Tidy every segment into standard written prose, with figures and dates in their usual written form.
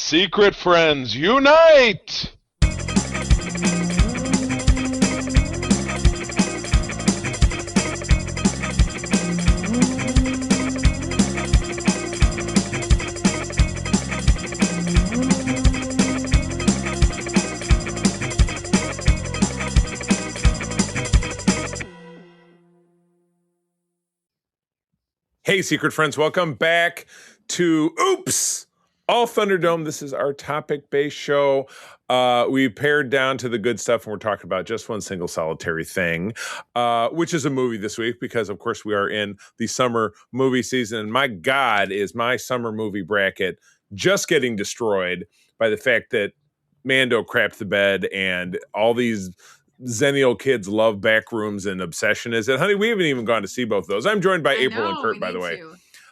Secret friends, unite! Hey, secret friends, welcome back to Oops! All Thunderdome. This is our topic-based show. We pared down to the good stuff, and we're talking about just one single solitary thing, which is a movie this week, because, of course, we are in the summer movie season. And my God, is my summer movie bracket just getting destroyed by the fact that Mando crapped the bed and all these Zennial kids love Backrooms and Obsession is it. Honey, we haven't even gone to see both of those. I'm joined by April and Kurt, by the way.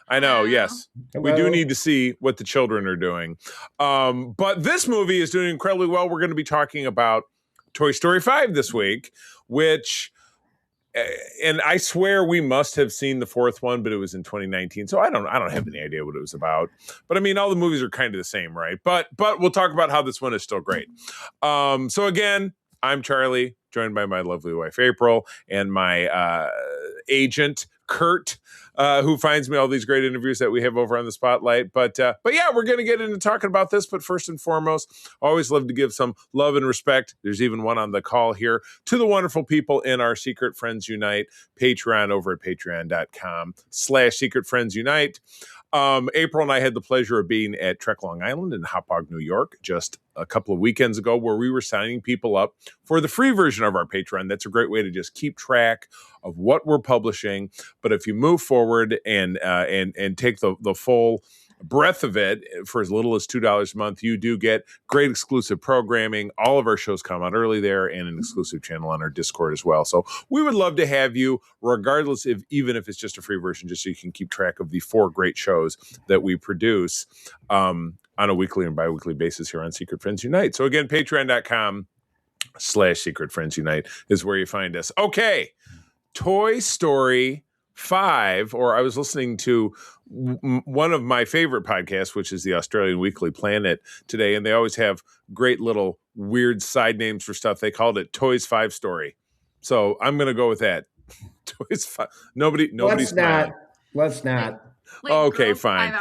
I know, yes. Hello. We do need to see what the children are doing. But this movie is doing incredibly well. We're going to be talking about Toy Story 5 this week, which, and I swear we must have seen the fourth one, but it was in 2019. So I don't have any idea what it was about. But I mean, all the movies are kind of the same, right? But we'll talk about how this one is still great. So again, I'm Charlie, joined by my lovely wife, April, and my agent, Kurt, who finds me all these great interviews that we have over on the Spotlight. But yeah, we're going to get into talking about this. But first and foremost, always love to give some love and respect. There's even one on the call here to the wonderful people in our Secret Friends Unite Patreon over at patreon.com/secretfriendsunite. April and I had the pleasure of being at Trek Long Island in Hauppauge, New York, just a couple of weekends ago, where we were signing people up for the free version of our Patreon. That's a great way to just keep track of what we're publishing. But if you move forward and take the full breadth of it for as little as $2 a month, you do get great exclusive programming. All of our shows come out early there, and an exclusive channel on our Discord as well. So we would love to have you, regardless of, even if it's just a free version, just so you can keep track of the 4 great shows that we produce on a weekly and bi-weekly basis here on Secret Friends Unite. So again, patreon.com/secretfriendsunite is where you find us. Okay, Toy Story 5, or I was listening to one of my favorite podcasts, which is the Australian Weekly Planet today, and they always have great little weird side names for stuff. They called it Toys 5 Story. So I'm going to go with that. Toys 5. Nobody's smiling. Let's not. Okay, fine.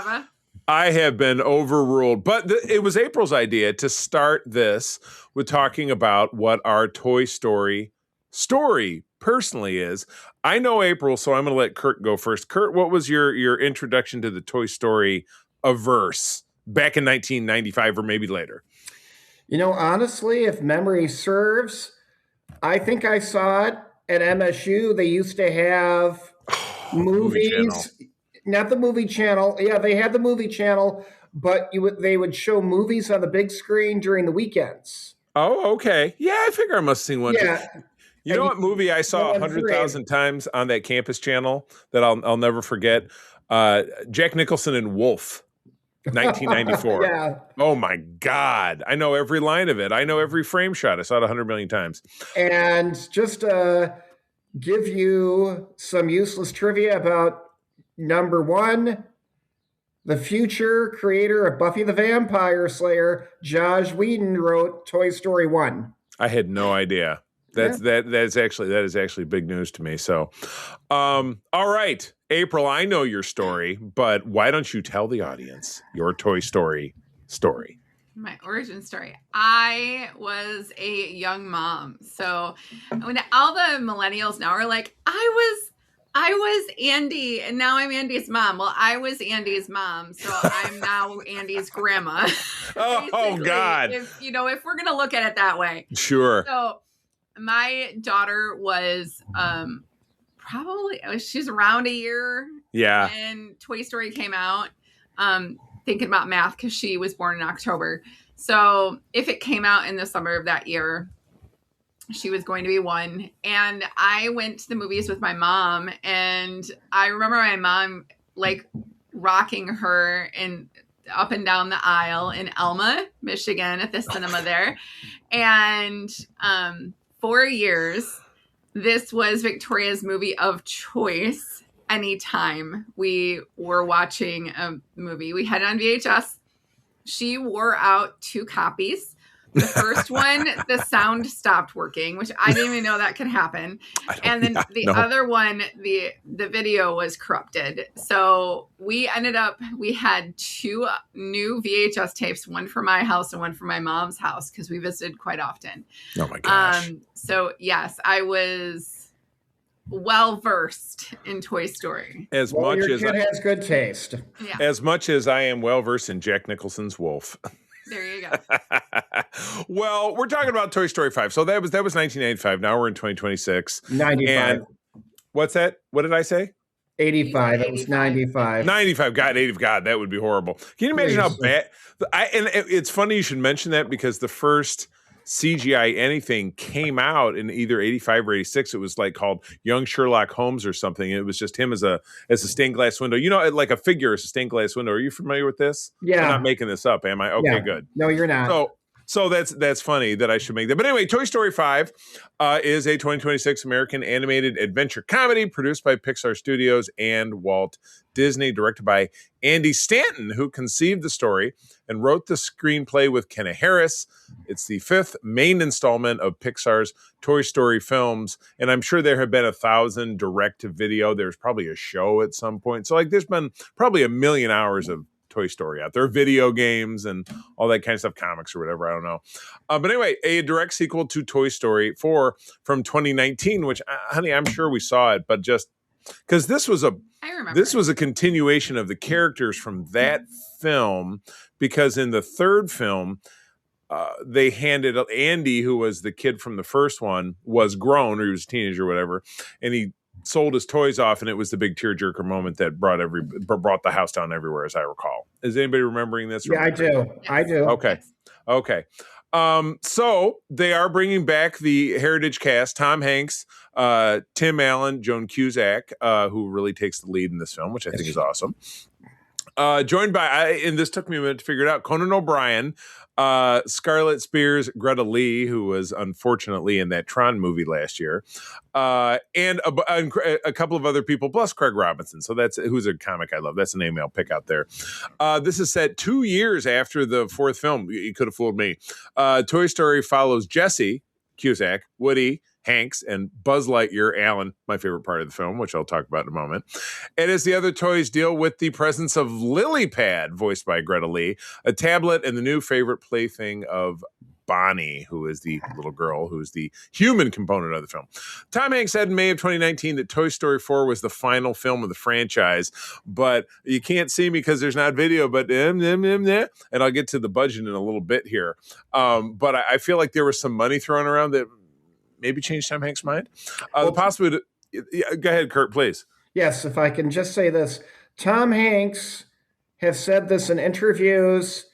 I have been overruled. But it was April's idea to start this with talking about what our Toy Story story personally is. I know April, so I'm going to let Kurt go first. Kurt, what was your introduction to the Toy Story averse back in 1995 or maybe later? You know, honestly, if memory serves, I think I saw it at MSU. They used to have movies, not the movie channel. Yeah, they had the movie channel, but they would show movies on the big screen during the weekends. Oh, okay. Yeah, I figure I must have seen one. Yeah. You know what movie I saw 100,000 times on that campus channel that I'll never forget? Jack Nicholson in Wolf, 1994. Yeah. Oh my God. I know every line of it. I know every frame shot. I saw it 100 million times. And just to give you some useless trivia about number 1, the future creator of Buffy the Vampire Slayer, Joss Whedon, wrote Toy Story 1. I had no idea. That is actually big news to me. So, all right, April, I know your story, but why don't you tell the audience your Toy Story story? My origin story. I was a young mom. So when all the millennials now are like, I was Andy and now I'm Andy's mom. Well, I was Andy's mom, so I'm now Andy's grandma. Oh God. If we're going to look at it that way. Sure. So my daughter was she's around a year. Yeah. When Toy Story came out. Thinking about math because she was born in October. So if it came out in the summer of that year, she was going to be 1. And I went to the movies with my mom. And I remember my mom like rocking her up and down the aisle in Elma, Michigan at the cinema there. And 4 years, this was Victoria's movie of choice. Anytime we were watching a movie, we had it on VHS. she wore out 2 copies. The first one, the sound stopped working, which I didn't even know that could happen. And then the other one, the video was corrupted. So we had 2 new VHS tapes, one for my house and one for my mom's house, because we visited quite often. Oh my gosh. So yes, I was well versed in Toy Story. Your kid has good taste. Yeah. As much as I am well versed in Jack Nicholson's Wolf. There you go. Well, we're talking about Toy Story 5. So that was 1995. Now we're in 2026. 95. And what's that? What did I say? 85. It was 95. 95. God, 80. God, that would be horrible. Can you imagine how bad? And it's funny you should mention that, because the first CGI anything came out in either 85 or 86. It was like called Young Sherlock Holmes or something. It was just him as a stained glass window. You know, like a figure as a stained glass window. Are you familiar with this? Yeah. I'm not making this up, am I? Okay, yeah. Good. No, you're not. So that's funny that I should make that. But anyway, Toy Story 5 is a 2026 American animated adventure comedy produced by Pixar Studios and Walt Disney, directed by Andy Stanton, who conceived the story and wrote the screenplay with Kenna Harris. It's the 5th main installment of Pixar's Toy Story films, and I'm sure there have been 1,000 direct-to-video. There's probably a show at some point. So, like, there's been probably 1 million hours of Toy Story out there, video games and all that kind of stuff, comics or whatever, I don't know. But anyway, a direct sequel to Toy Story 4 from 2019, which, honey, I'm sure we saw it, but just because this was a continuation of the characters from that film, because in the third film, they handed Andy, who was the kid from the first one, was grown, or he was a teenager or whatever, and he sold his toys off, and it was the big tearjerker moment that brought the house down everywhere, as I recall. Is anybody remembering this? Yeah, I do. I do. Okay. So they are bringing back the heritage cast: Tom Hanks, Tim Allen, Joan Cusack, who really takes the lead in this film, which I think is awesome. Joined by, and this took me a minute to figure it out, Conan O'Brien, Scarlett Spears, Greta Lee, who was unfortunately in that Tron movie last year, and a couple of other people, plus Craig Robinson. So who's a comic I love. That's a name I'll pick out there. This is set 2 years after the 4th film. You could have fooled me. Toy Story follows Jesse Cusack, Woody, Hanks, and Buzz Lightyear, Alan, my favorite part of the film, which I'll talk about in a moment. And as the other toys deal with the presence of Lily Pad, voiced by Greta Lee, a tablet, and the new favorite plaything of Bonnie, who is the little girl who's the human component of the film. Tom Hanks said in May of 2019 that Toy Story 4 was the final film of the franchise, but you can't see me because there's not video, but and I'll get to the budget in a little bit here. But I feel like there was some money thrown around that maybe changed Tom Hanks' mind. The possibility. Go ahead, Kurt, please. Yes, if I can just say this. Tom Hanks has said this in interviews.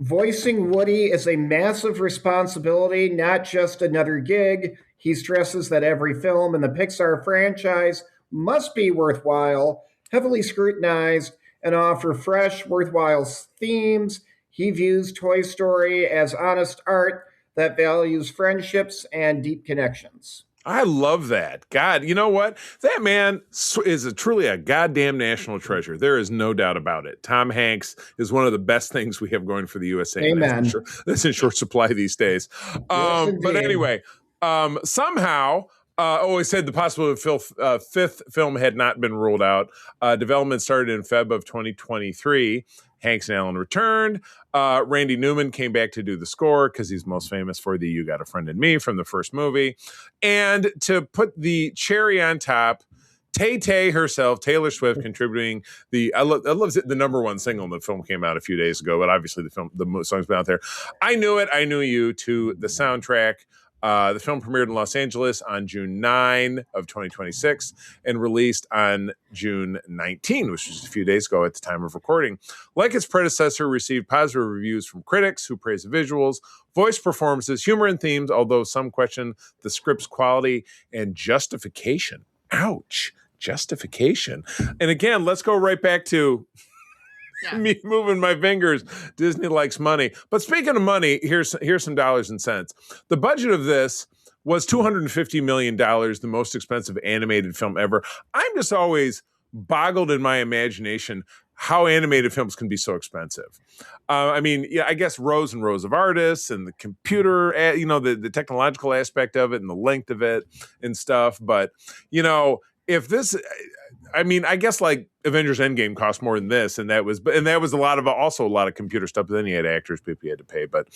Voicing Woody is a massive responsibility, not just another gig. He stresses that every film in the Pixar franchise must be worthwhile, heavily scrutinized, and offer fresh, worthwhile themes. He views Toy Story as honest art that values friendships and deep connections. I love that. God, you know what? That man is truly a goddamn national treasure. There is no doubt about it. Tom Hanks is one of the best things we have going for the USA. Amen. That's in short supply these days. But anyway, somehow, he said the possibility of 5th film had not been ruled out. Development started in Feb of 2023. Hanks and Allen returned. Randy Newman came back to do the score because he's most famous for the You Got a Friend in Me from the first movie. And to put the cherry on top, Tay-Tay herself, Taylor Swift, contributing I love the number 1 single. The film came out a few days ago, but obviously the song's been out there. I Knew It, I Knew You to the soundtrack. The film premiered in Los Angeles on June 9 of 2026 and released on June 19, which was a few days ago at the time of recording. Like its predecessor, received positive reviews from critics who praised the visuals, voice performances, humor, and themes, although some question the script's quality and justification. Ouch. Justification. And again, let's go right back to me moving my fingers. Disney likes money. But speaking of money, here's some dollars and cents. The budget of this was $250 million, the most expensive animated film ever. I'm just always boggled in my imagination how animated films can be so expensive. I mean, yeah, I guess rows and rows of artists and the computer, the technological aspect of it and the length of it and stuff. But, if this, I mean, I guess like Avengers Endgame cost more than this, and that was also a lot of computer stuff. But then you had actors, people you had to pay. But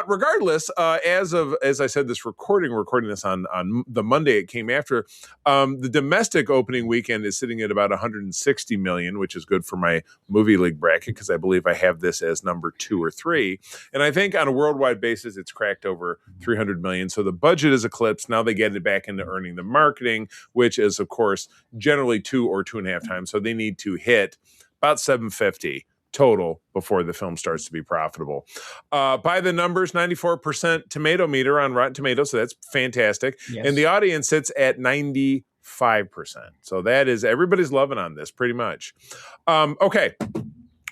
regardless, as I said, this recording this on the Monday it came after, the domestic opening weekend is sitting at about 160 million, which is good for my movie league bracket because I believe I have this as number 2 or 3, and I think on a worldwide basis it's cracked over 300 million. So the budget is eclipsed. Now they get it back into earning the marketing, which is of course generally 2 or 2.5 times. So they need to hit about 750 total before the film starts to be profitable. By the numbers, 94% tomato meter on Rotten Tomatoes, so that's fantastic. Yes. And the audience sits at 95%. So that is, everybody's loving on this pretty much. Okay.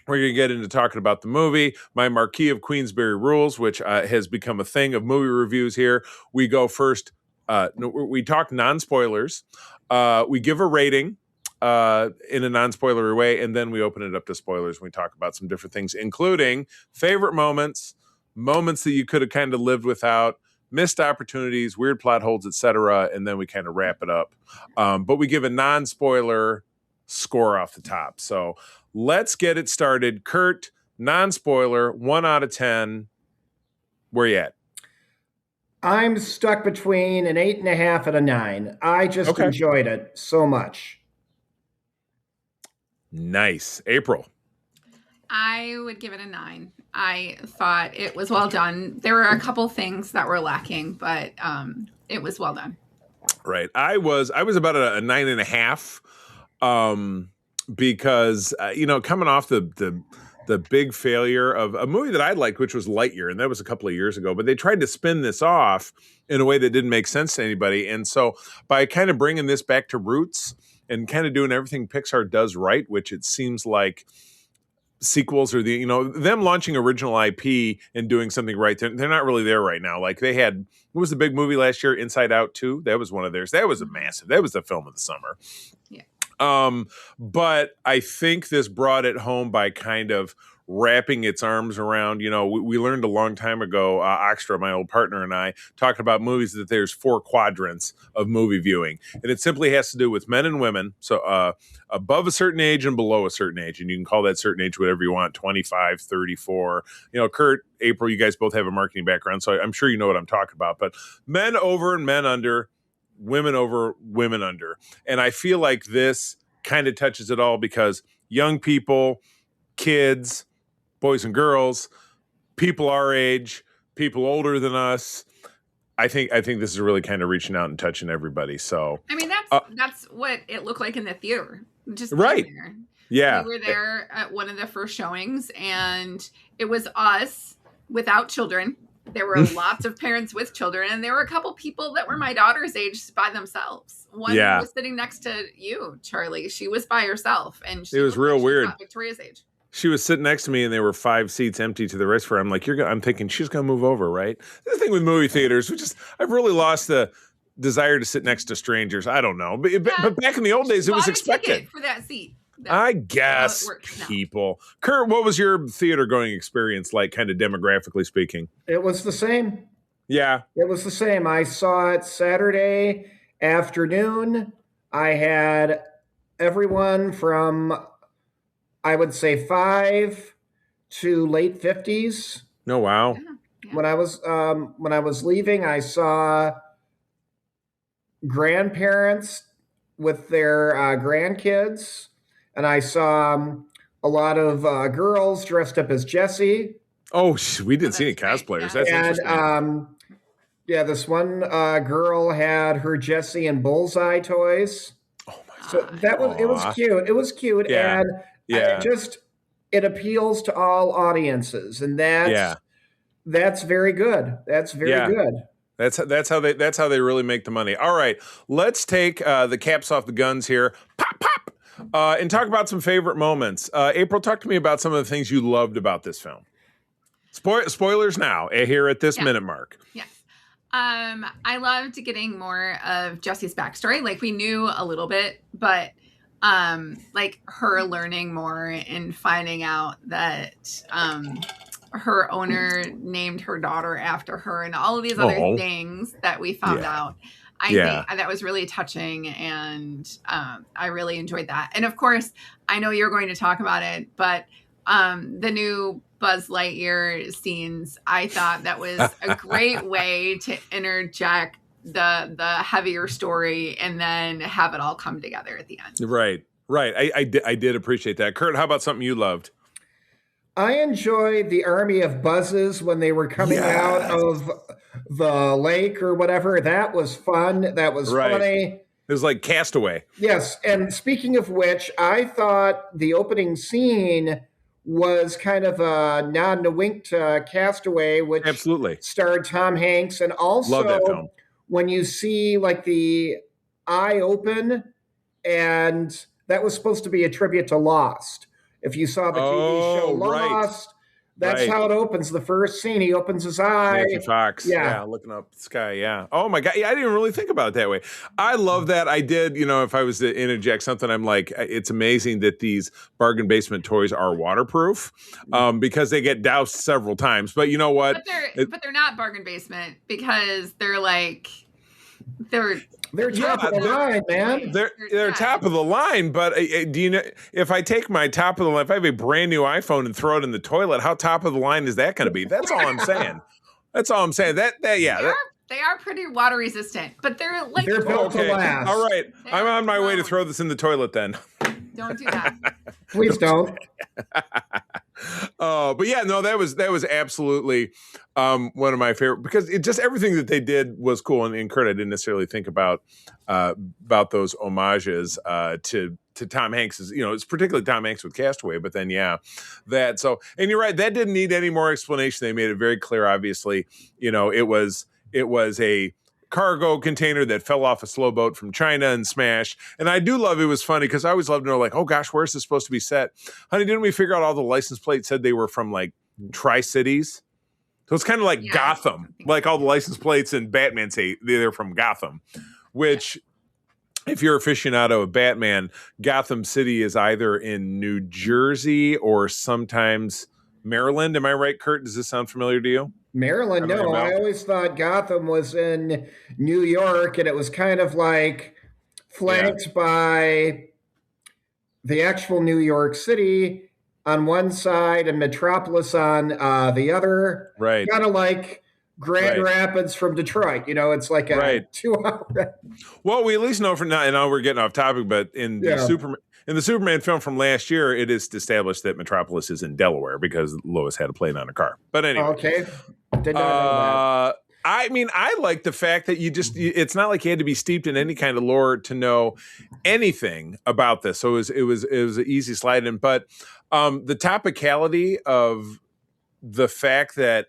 We're going to get into talking about the movie. My Marquis of Queensberry rules, which has become a thing of movie reviews here. We go first. We talk non-spoilers. We give a rating in a non-spoilery way, and then we open it up to spoilers. We talk about some different things, including favorite moments that you could have kind of lived without, missed opportunities, weird plot holes, etc., and then we kind of wrap it up. But we give a non-spoiler score off the top. So let's get it started. Kurt, non-spoiler, 1 out of 10. Where you at? I'm stuck between an 8.5 and a 9. I just enjoyed it so much. Nice. April. I would give it a 9. I thought it was well done. There were a couple things that were lacking, but it was well done. Right. I was about a 9.5 because coming off the big failure of a movie that I liked, which was Lightyear, and that was a couple of years ago, but they tried to spin this off in a way that didn't make sense to anybody. And so by kind of bringing this back to roots and kind of doing everything Pixar does right, which it seems like sequels or them launching original IP and doing something right, they're not really there right now. Like they had, what was the big movie last year? Inside Out 2. That was one of theirs. That was that was the film of the summer. Yeah. But I think this brought it home by kind of wrapping its arms around, we learned a long time ago, Oxtra, my old partner, and I talked about movies that there's 4 quadrants of movie viewing. And it simply has to do with men and women. So above a certain age and below a certain age. And you can call that certain age whatever you want, 25, 34. Kurt, April, you guys both have a marketing background, so I'm sure you know what I'm talking about. But men over and men under, women over, women under. And I feel like this kind of touches it all because young people, kids, boys and girls, people our age, people older than us. I think this is really kind of reaching out and touching everybody. So I mean, that's what it looked like in the theater. Just right. There. Yeah. We were there at one of the first showings, and it was us without children. There were lots of parents with children, and there were a couple people that were my daughter's age by themselves. One was sitting next to you, Charlie. She was by herself, and it was real weird. Victoria's age. She was sitting next to me, and there were 5 seats empty to the rest of her. I'm like, I'm thinking she's going to move over, right? The thing with movie theaters, I've really lost the desire to sit next to strangers. I don't know, but back in the old days, it was expected for that seat. I guess people. Kurt, what was your theater going experience like, kind of demographically speaking? It was the same. Yeah. It was the same. I saw it Saturday afternoon. I had everyone from, I would say, 5 to late 50s. Oh, wow. Yeah. When I was leaving, I saw grandparents with their grandkids. And I saw a lot of girls dressed up as Jessie. Oh, we didn't see any cosplayers. That's interesting. This one girl had her Jessie and Bullseye toys. Oh my God. So it was cute. It was cute. Yeah. And it appeals to all audiences. And that's very good. That's very good. That's how they really make the money. All right, let's take the caps off the guns here. Pop, pop. And talk about some favorite moments. April, talk to me about some of the things you loved about this film. Spoilers now, here at this minute mark. Yes. I loved getting more of Jessie's backstory. Like, we knew a little bit, but like her learning more and finding out that her owner named her daughter after her and all of these other things that we found out. I think that was really touching, and I really enjoyed that. And of course, I know you're going to talk about it, but the new Buzz Lightyear scenes, I thought that was a great way to interject the heavier story and then have it all come together at the end. Right. I did appreciate that. Kurt, how about something you loved? I enjoyed the army of buzzes when they were coming out of the lake or whatever. That was fun. That was funny. It was like Castaway. Yes. And speaking of which, I thought the opening scene was kind of a nod and a wink to Castaway, which starred Tom Hanks. And also, love that film. When you see like the eye open, and that was supposed to be a tribute to Lost. If you saw the TV show Lost, that's how it opens. The first scene, he opens his eye. Matthew Fox, looking up the sky, Oh my God, I didn't really think about it that way. I love that. I did, if I was to interject something, I'm like, it's amazing that these bargain basement toys are waterproof because they get doused several times. But you know what? But they're not bargain basement because they're like, they're top of the line, man. They're top of the line, but do you know, if I take my top of the line, if I have a brand new iPhone and throw it in the toilet, how top of the line is that going to be? That's all I'm saying. That's all I'm saying. They are pretty water resistant, but they're built to last. All right, I'm on my way to throw this in the toilet then. Don't do that. Please don't. But yeah, no, that was absolutely one of my favorite, because it just, everything that they did was cool. And Kurt, I didn't necessarily think about those homages to Tom Hanks. It's particularly Tom Hanks with Castaway, but then and you're right, that didn't need any more explanation. They made it very clear. Obviously, it was a cargo container that fell off a slow boat from China and smashed. And I do love, it was funny because I always love to know, like, oh gosh, where's this supposed to be set? Honey, didn't we figure out all the license plates said they were from like Tri-Cities? So it's kind of like Gotham, like all the license plates in Batman say they're from Gotham, which if you're aficionado of Batman, Gotham City is either in New Jersey or sometimes Maryland. Am I right, Kurt? Does this sound familiar to you? Maryland, no. I always thought Gotham was in New York, and it was kind of like flanked by the actual New York City on one side and Metropolis on the other. Right. Kind of like Grand Rapids from Detroit. It's like a 2 hour. Well, we at least know from now, and now we're getting off topic, but in the Superman film from last year, it is established that Metropolis is in Delaware because Lois had a plane on a car. But anyway. Okay. Did not know that. I mean, I like the fact that it's not like you had to be steeped in any kind of lore to know anything about this. So it was an easy slide in. But the topicality of the fact that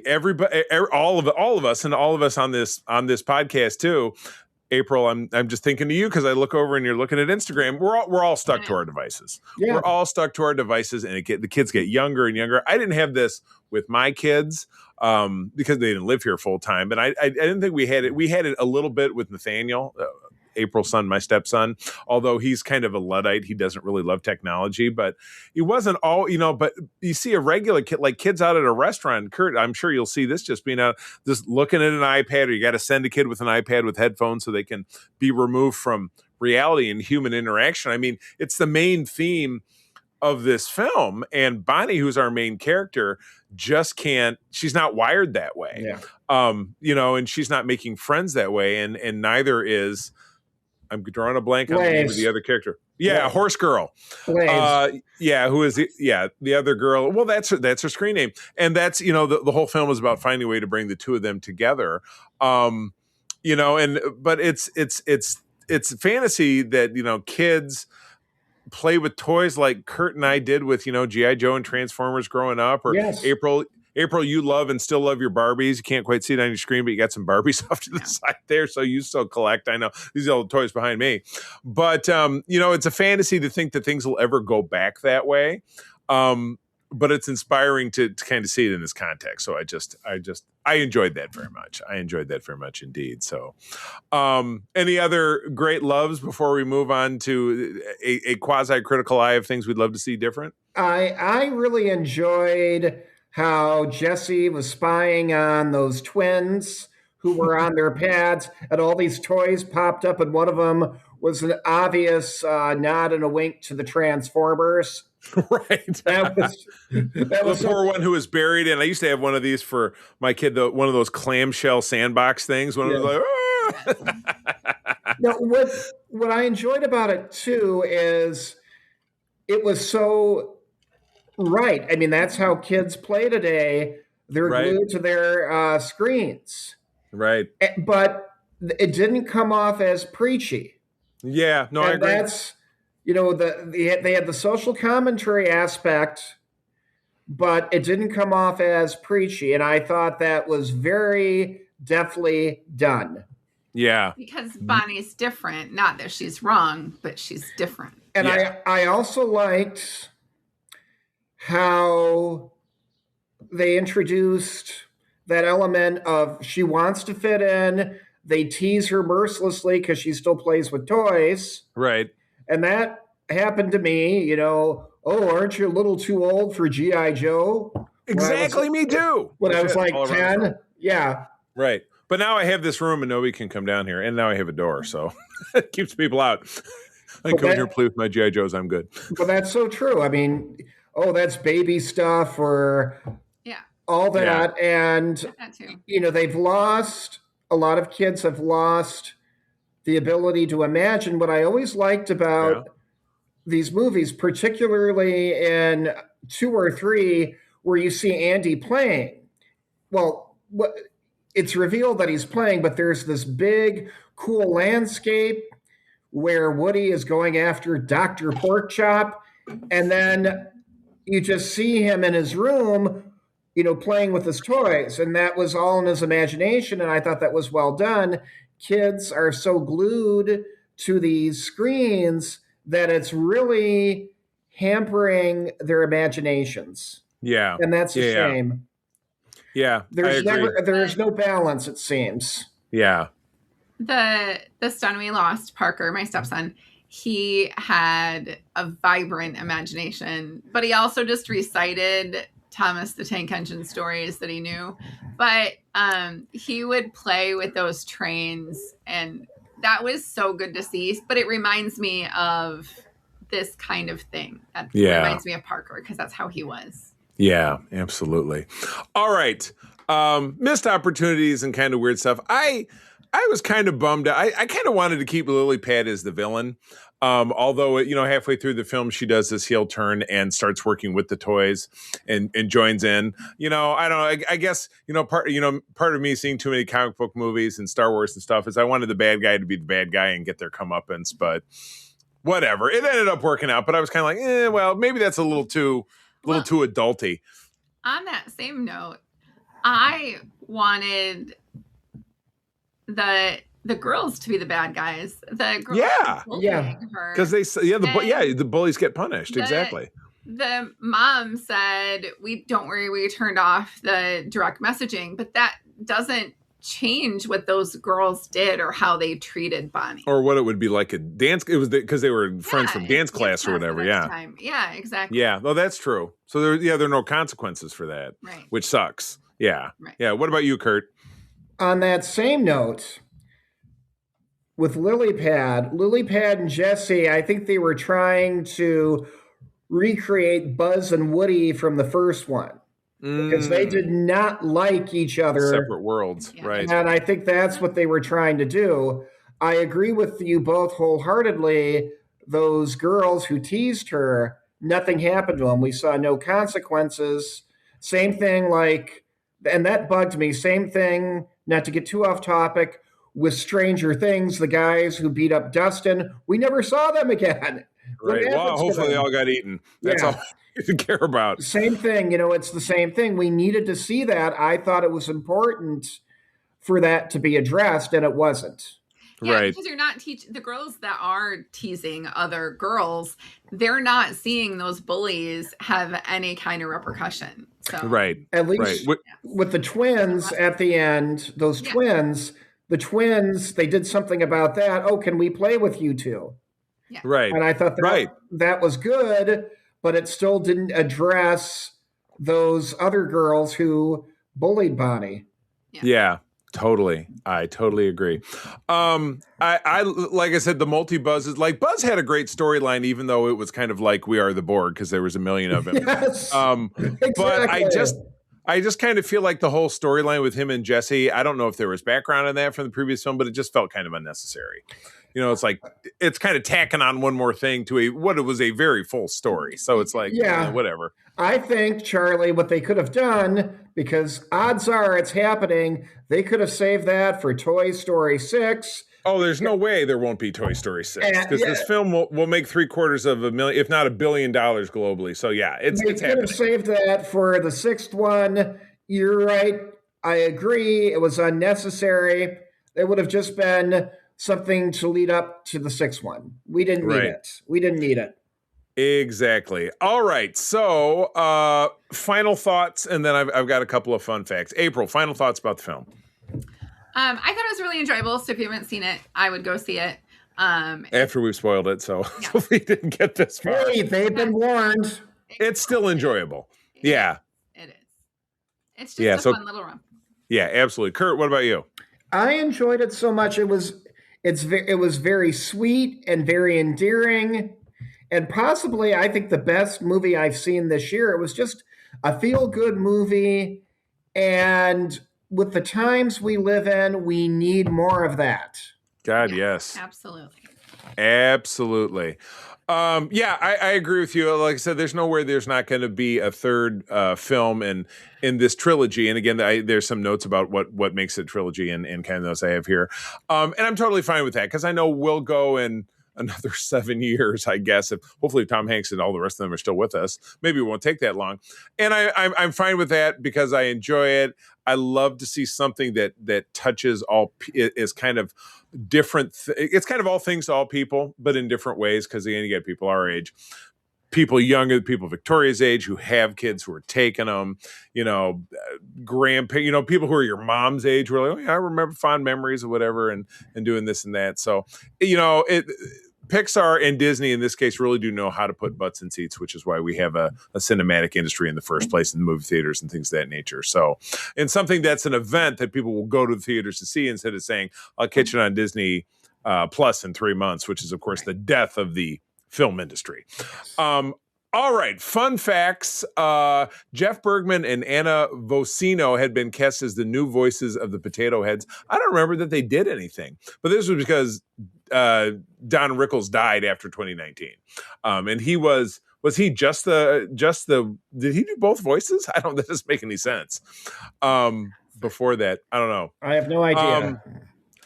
everybody, all of us, and all of us on this podcast too, April, I'm just thinking to you because I look over and you're looking at Instagram. We're all stuck to our devices. Yeah. We're all stuck to our devices, and the kids get younger and younger. I didn't have this with my kids because they didn't live here full time, but I didn't think we had it. We had it a little bit with Nathaniel, April's son, my stepson. Although he's kind of a Luddite, he doesn't really love technology. But he wasn't all, But you see a regular kid, like kids out at a restaurant. Kurt, I'm sure you'll see this just being out, just looking at an iPad, or you got to send a kid with an iPad with headphones so they can be removed from reality and human interaction. I mean, it's the main theme of this film, and Bonnie, who's our main character, just can't, she's not wired that way. And she's not making friends that way, and neither is, I'm drawing a blank on the name of the other character. Horse Girl. Who is the other girl? Well, that's her screen name, and that's the whole film is about finding a way to bring the two of them together. But it's fantasy that kids play with toys like Kurt and I did with G.I. Joe and Transformers growing up, or April, you love and still love your Barbies. You can't quite see it on your screen, but you got some Barbies off to the side there, so you still collect. I know these are all the toys behind me, but it's a fantasy to think that things will ever go back that way. but it's inspiring to kind of see it in this context. So I enjoyed that very much. I enjoyed that very much indeed. So, any other great loves before we move on to a quasi-critical eye of things we'd love to see different? I really enjoyed how Jesse was spying on those twins who were on their pads, and all these toys popped up, and one of them was an obvious nod and a wink to the Transformers. Right. That was The poor one who was buried, and I used to have one of these for my kid, one of those clamshell sandbox things. When it was like, ah! No, what I enjoyed about it too is it was so right. I mean, that's how kids play today. They're Right. glued to their screens, Right. but it didn't come off as preachy. Yeah. No, I And agree. that's, they had the social commentary aspect, but it didn't come off as preachy. And I thought that was very deftly done. Yeah. Because Bonnie's different. Not that she's wrong, but she's different. And Yeah. I also liked how they introduced that element of she wants to fit in. They tease her mercilessly because she still plays with toys. Right. And that happened to me, oh, aren't you a little too old for G.I. Joe? Exactly. Me too. When I was Shit, like all around. 10. Yeah. Right. But now I have this room and nobody can come down here. And now I have a door. So it keeps people out. I can come here and play with my G.I. Joes. I'm good. But that's so true. I mean, that's baby stuff or all that. Yeah. And, That too. a lot of kids have lost the ability to imagine. What I always liked about these movies, particularly in 2 or 3, where you see Andy playing. Well, it's revealed that he's playing, but there's this big, cool landscape where Woody is going after Dr. Porkchop, and then you just see him in his room, playing with his toys, and that was all in his imagination, and I thought that was well done. Kids are so glued to these screens that it's really hampering their imaginations. Yeah. And that's a shame. Yeah. There's no balance, it seems. Yeah. The son we lost, Parker, my stepson, he had a vibrant imagination, but he also just recited Thomas the Tank Engine stories that he knew. But he would play with those trains, and that was so good to see. But it reminds me of this kind of thing. It reminds me of Parker because that's how he was. Yeah, absolutely. All right. Missed opportunities and kind of weird stuff. I was kind of bummed out. I kind of wanted to keep Lily Pad as the villain. Although, halfway through the film, she does this heel turn and starts working with the toys and joins in. I don't know. I guess, part of me seeing too many comic book movies and Star Wars and stuff is I wanted the bad guy to be the bad guy and get their comeuppance, but whatever. It ended up working out, but I was kind of like, well, maybe that's a little too adulty. On that same note, I wanted the girls to be the bad guys. The girls because the bullies get punished. Exactly. The mom said, don't worry, we turned off the direct messaging, but that doesn't change what those girls did or how they treated Bonnie or what it would be like a dance. It was because they were friends from dance class or whatever. Time. Yeah, exactly. Yeah, well, that's true. So there are no consequences for that, right? Which sucks. Yeah, right. Yeah. What about you, Kurt? On that same note, with Lily Pad and Jesse, I think they were trying to recreate Buzz and Woody from the first one. Because they did not like each other. Separate worlds, right. And I think that's what they were trying to do. I agree with you both wholeheartedly. Those girls who teased her, nothing happened to them. We saw no consequences. Same thing and that bugged me. Same thing, not to get too off topic, with Stranger Things, the guys who beat up Dustin. We never saw them again. Right. Well, hopefully they all got eaten. That's all you care about. Same thing. It's the same thing. We needed to see that. I thought it was important for that to be addressed, and it wasn't. Yeah, Right. because you're not the girls that are teasing other girls, they're not seeing those bullies have any kind of repercussion. So Right. At least Right. with the twins at the end, those twins, the twins, they did something about that. Oh, can we play with you two? Yeah. Right. And I thought that was good, but it still didn't address those other girls who bullied Bonnie. Yeah, totally. I totally agree. I like I said, the multi-Buzz is like Buzz had a great storyline, even though it was kind of like We Are the Borg because there was a million of him. Yes, But I just kind of feel like the whole storyline with him and Jesse, I don't know if there was background on that from the previous film, but it just felt kind of unnecessary. You know, it's like it's kind of tacking on one more thing to what it was a very full story. So it's like, whatever. I think, Charlie, what they could have done, because odds are it's happening, they could have saved that for Toy Story 6. Oh, there's no way there won't be Toy Story 6 because this film will make $750 million, if not $1 billion globally. So yeah, it's could happening. Have saved that for the sixth one. You're right. I agree. It was unnecessary. It would have just been something to lead up to the sixth one. We didn't need it. We didn't need it. Exactly. All right. So, final thoughts, and then I've got a couple of fun facts. April, final thoughts about the film. I thought it was really enjoyable. So if you haven't seen it, I would go see it. After we've spoiled it, so we didn't get this far. Hey, they've been warned. It's still enjoyable. Yeah. It is. It's just a fun little romp. Yeah, absolutely. Kurt, what about you? I enjoyed it so much. It was very sweet and very endearing, and possibly I think the best movie I've seen this year. It was just a feel-good movie, and with the times we live in, we need more of that. God, yes. Absolutely. Absolutely. I agree with you. Like I said, there's nowhere there's not going to be a third film in this trilogy. And again, there's some notes about what makes it trilogy and kind of those I have here. And I'm totally fine with that because I know we'll go in another 7 years, I guess. If hopefully Tom Hanks and all the rest of them are still with us, maybe it won't take that long. And I'm fine with that because I enjoy it. I love to see something that touches is kind of different. It's kind of all things to all people, but in different ways. Because again, you get people our age, people younger, people Victoria's age who have kids who are taking them. Grandpa, people who are your mom's age who are like, oh, yeah, I remember fond memories of whatever, and doing this and that. So Pixar and Disney in this case really do know how to put butts in seats, which is why we have a cinematic industry in the first place in the movie theaters and things of that nature. So, and something that's an event that people will go to the theaters to see instead of saying, I'll catch it on Disney Plus in 3 months, which is, of course, the death of the film industry. All right, fun facts. Jeff Bergman and Anna Vocino had been cast as the new voices of the Potato Heads. I don't remember that they did anything, but this was because Don Rickles died after 2019. And he was he just the did he do both voices? That doesn't make any sense. Before that, I don't know. I have no idea.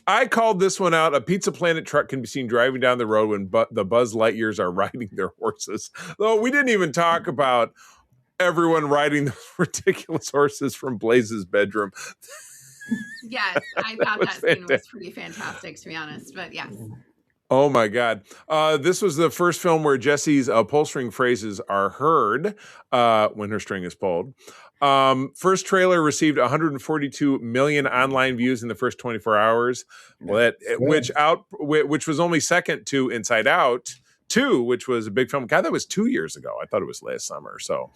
I called this one out. A Pizza Planet truck can be seen driving down the road when the Buzz Lightyears are riding their horses. Though we didn't even talk about everyone riding those ridiculous horses from Blaze's bedroom. Yes, I thought that scene was pretty fantastic, to be honest. But yes. Oh my God. This was the first film where Jessie's pull string phrases are heard when her string is pulled. First trailer received 142 million online views in the first 24 hours, which was only second to Inside Out 2, which was a big film. God, that was 2 years ago. I thought it was last summer. So,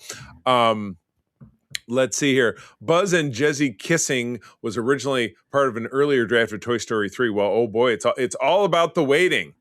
let's see here. Buzz and Jessie kissing was originally part of an earlier draft of Toy Story 3. Well, oh boy, it's all about the waiting.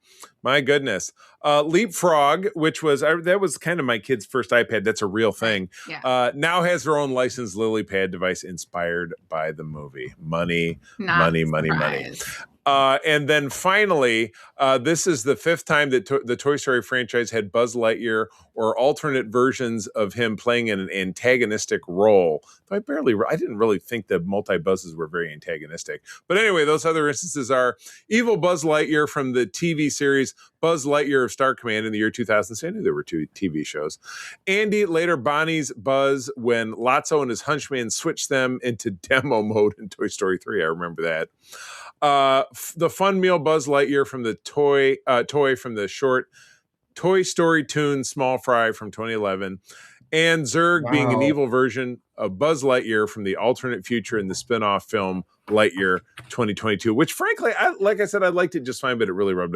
My goodness. Leapfrog, which was that was kind of my kid's first iPad. That's a real thing. Yeah. Now has their own licensed lily pad device inspired by the movie. Money. And then finally, this is the fifth time that the Toy Story franchise had Buzz Lightyear or alternate versions of him playing in an antagonistic role. I didn't really think the multi-Buzzes were very antagonistic. But anyway, those other instances are evil Buzz Lightyear from the TV series Buzz Lightyear of Star Command in the year 2000. I knew there were 2 TV shows. Andy, later Bonnie's Buzz, when Lotso and his henchman switched them into demo mode in Toy Story 3. I remember that. The fun meal Buzz Lightyear from the toy from the short Toy Story Toon Small Fry from 2011, and Zurg being an Wow. evil version of Buzz Lightyear from the alternate future in the spin-off film Lightyear 2022, which frankly, like I said, I liked it just fine, but it really rubbed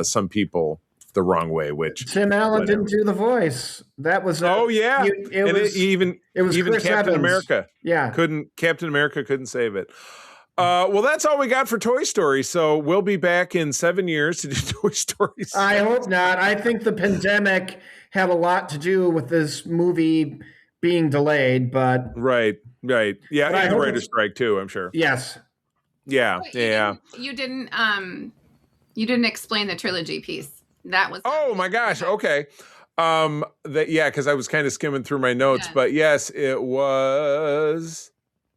some people the wrong way, which Tim Allen whatever. didn't do the voice. That was Oh yeah, it was even Chris Captain Evans. America Yeah, Captain America couldn't save it. Well, that's all we got for Toy Story. So we'll be back in 7 years to do Toy Story 6. I hope not. I think the pandemic had a lot to do with this movie being delayed, but Right. Yeah, But I and the hope writer's strike too, I'm sure. yes. Yeah, But yeah. You didn't explain the trilogy piece. That was. Oh my gosh. Okay. Because I was kind of skimming through my notes, Yeah. but yes, it was.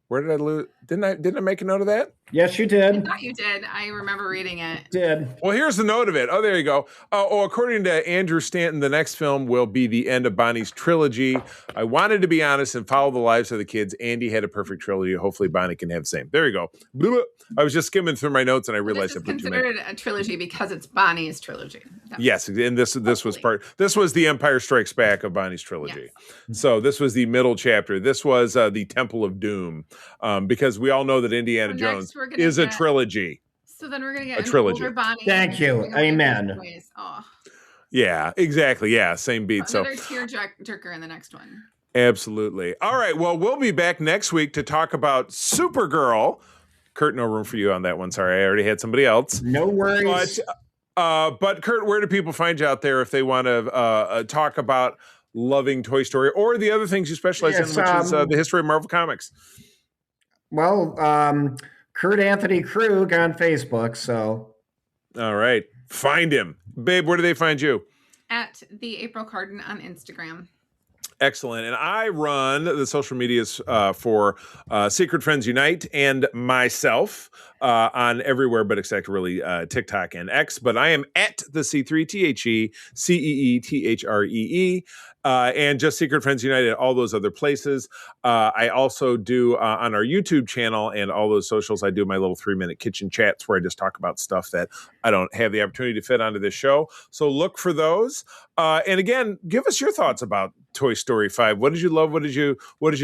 Where did I lose? Didn't I make a note of that? Yes, you I did. thought you did. I remember reading it. Did. Well, here's the note of it. Oh, there you go. According to Andrew Stanton, the next film will be the end of Bonnie's trilogy. I wanted to be honest and follow the lives of the kids. Andy had a perfect trilogy. Hopefully, Bonnie can have the same. There you go. Bloop, bloop. I was just skimming through my notes and I realized This I is put too many. considered a trilogy because it's Bonnie's trilogy. Yes, and this was the Empire Strikes Back of Bonnie's trilogy. Yes. So this was the middle chapter. This was the Temple of Doom, because we all know that Indiana So next Jones we're gonna is a get- trilogy. So then we're gonna get A an trilogy. older Bonnie. Thank you. We're gonna get Amen. these toys. Oh, Yeah, exactly. Yeah, same beat. So another tearjerker in the next one. absolutely. All right. Well, we'll be back next week to talk about Supergirl. Kurt, no room for you on that one. Sorry, I already had somebody else. No worries. But Kurt, where do people find you out there if they want to talk about loving Toy Story or the other things you specialize Yes, in, which is the history of Marvel Comics? Well, Kurt Anthony Krug on Facebook. So All right. Find him. Babe, where do they find you? At the April Carden on Instagram. Excellent. And I run the social medias for Secret Friends Unite and myself on everywhere but except really TikTok and X. But I am at the C3THE CEETHREE. And just Secret Friends United and all those other places. I also do on our YouTube channel and all those socials, I do my little 3-minute kitchen chats where I just talk about stuff that I don't have the opportunity to fit onto this show. So look for those. And again, give us your thoughts about Toy Story 5. What did you love? What did you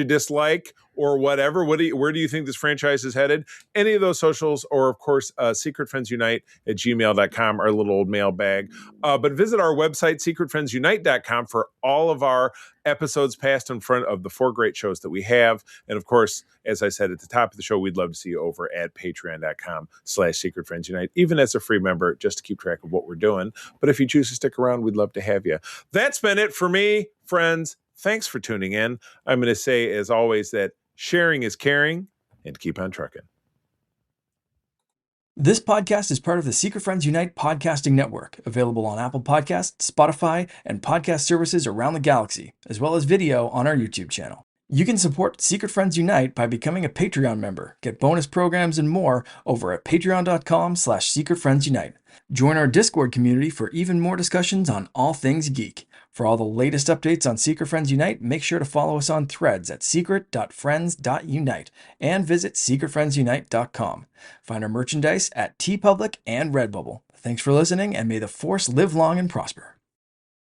dislike? Or whatever. Where do you think this franchise is headed? Any of those socials, or of course, secretfriendsunite@gmail.com, our little old mailbag. But visit our website, secretfriendsunite.com, for all of our episodes past in front of the 4 great shows that we have. And of course, as I said at the top of the show, we'd love to see you over at patreon.com/secretfriendsunite, even as a free member, just to keep track of what we're doing. But if you choose to stick around, we'd love to have you. That's been it for me, friends. Thanks for tuning in. I'm going to say, as always, that sharing is caring, and keep on trucking. This podcast is part of the Secret Friends Unite podcasting network, available on Apple Podcasts, Spotify, and podcast services around the galaxy, as well as video on our YouTube channel. You can support Secret Friends Unite by becoming a Patreon member, get bonus programs and more over at patreon.com/secretfriendsunite. Join our Discord community for even more discussions on all things geek. For all the latest updates on Secret Friends Unite, make sure to follow us on Threads at secret.friends.unite and visit secretfriendsunite.com. Find our merchandise at TeePublic and Redbubble. Thanks for listening, and may the Force live long and prosper.